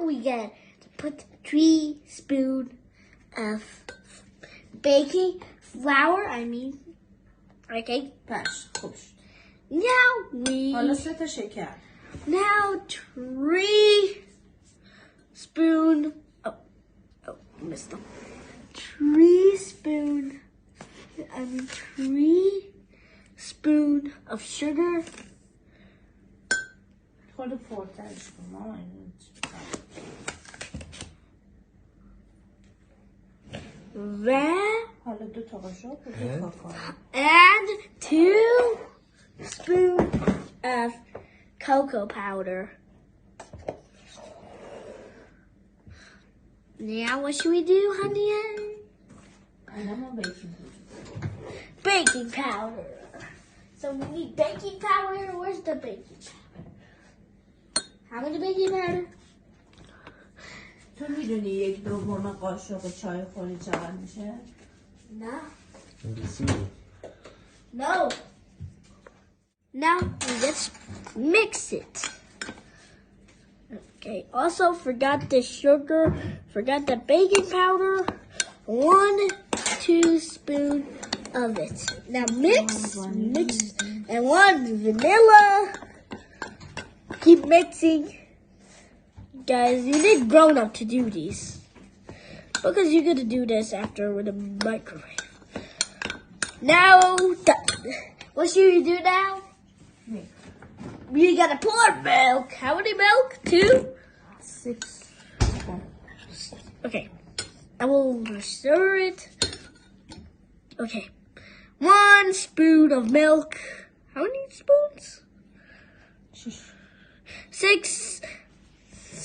we get to put 3 spoons of baking flour. Okay. باش خوبش. حالا 3 تا شکر. Now 3 spoon. Missed them. 3 spoon of sugar. خود پرترش کن ماما. حالا 2 تا قاشق و 2 کاکائو. And 2 spoons of cocoa powder. Now what should we do, honey? Baking powder. So we need baking powder. Where's the baking powder? How much baking powder? تو میدونی 1/2 قاشق چای خوری چقدر میشه؟ No. No. Now we just mix it. Okay. Also forgot the sugar. Forgot the baking powder. 1 spoon of it. Now mix, and 1 vanilla. Keep mixing. Guys, you need grown up to do these. Because you're gonna do this after with a microwave. Now, what should you do now? Milk. You gotta pour milk. How many milk? 2? 6. Okay. I will stir it. Okay. 1 spoon of milk. How many spoons? 6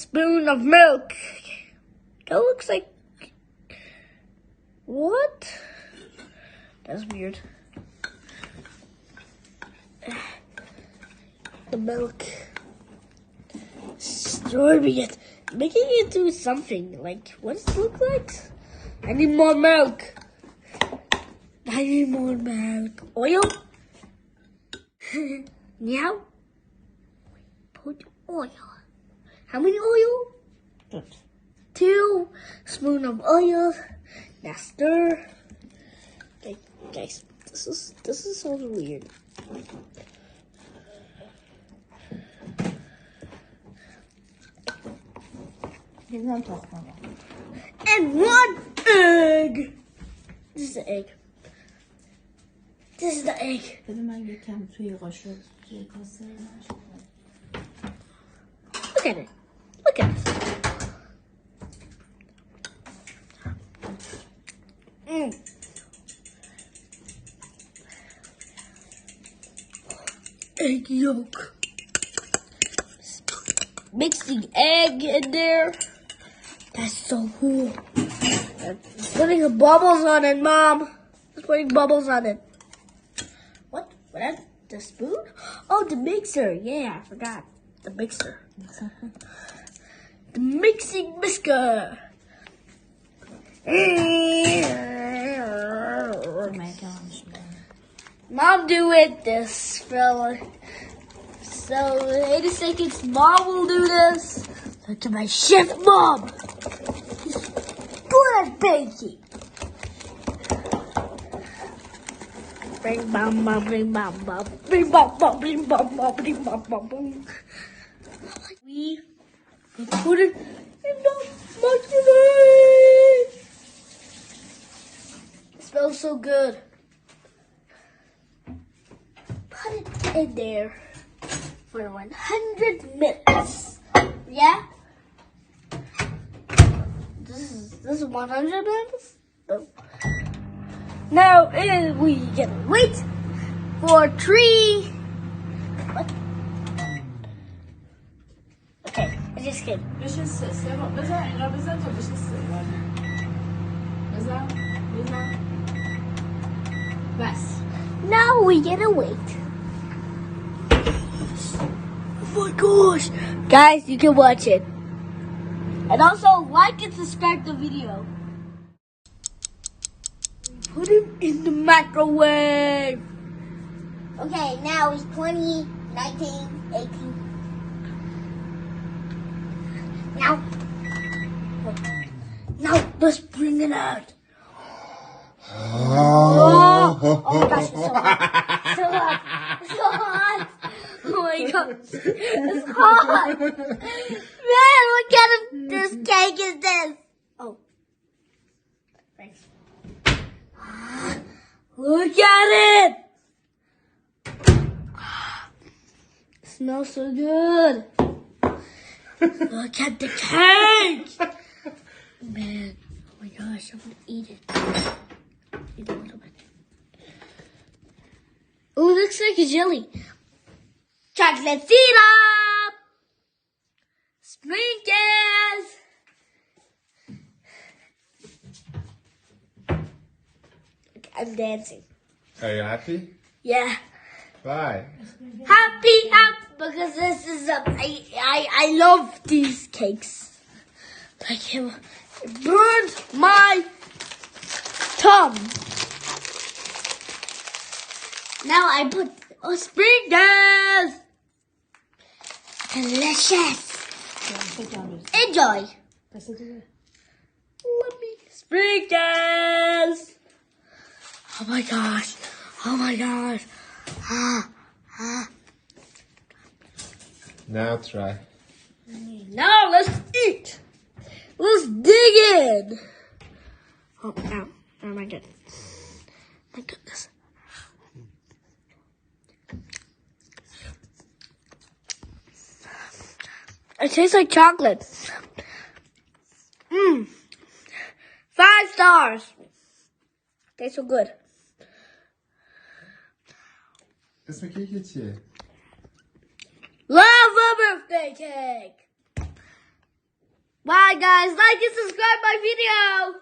spoon of milk. That looks like... What? That's weird. The milk. Stirring it. Making it do something. Like, what does it look like? I need more milk. I need more milk. Oil? Now, put oil. How many oil? 2 spoons of oil. Now stir. Okay, guys, this is so weird. And 1 egg. This is the egg. This is the egg. Look at it. Look at this. Egg yolk. Mixing egg in there. That's so cool. It's putting bubbles on it, Mom. It's putting bubbles on it. What? What? The spoon? Oh, the mixer. Yeah, I forgot. The mixer. The mixing whisker. Mom, do it this fella. So 80 seconds, Mom will do this. Look at my chef, Mom. He's good at baking. Bring bum bum, bring bum bum, bring bum bum, bring bum bum, bring bum bum bum. We put it in the microwave. It smells so good. Put it in there for 100 minutes. Yeah? This is 100 minutes? No. Now we can wait for 3. What? Okay, I just kidding. Now we gotta wait. Oh my gosh. Guys, you can watch it. And also like and subscribe the video. Put it in the microwave. Okay, now it's 20, 19, 18. Now Let's bring it out. Oh, Oh my gosh, it's so hot. So hot. So hot. Oh my gosh. It's hot. Man, what kind of this cake is this? Oh. Thanks. Look at it. It smells so good. Look at the cake. Man, oh my gosh, I'm gonna eat it. Eat a little bit. Oh, it looks like a jelly. Chocolate syrup! Sprinkles! I'm dancing. are you happy? Yeah. Why? Happy because this is I love these cakes. Like it burns my tongue. Now I put sprinkles. Delicious. Enjoy. Let me sprinkles. Oh my gosh. Oh my gosh. Now try. Now let's eat. Let's dig in. Oh, ow. Oh my god. My goodness. It tastes like chocolate. 5 stars. Tastes so good. اسم کیک چیه؟ Love a birthday cake. Bye guys. Like and subscribe my video.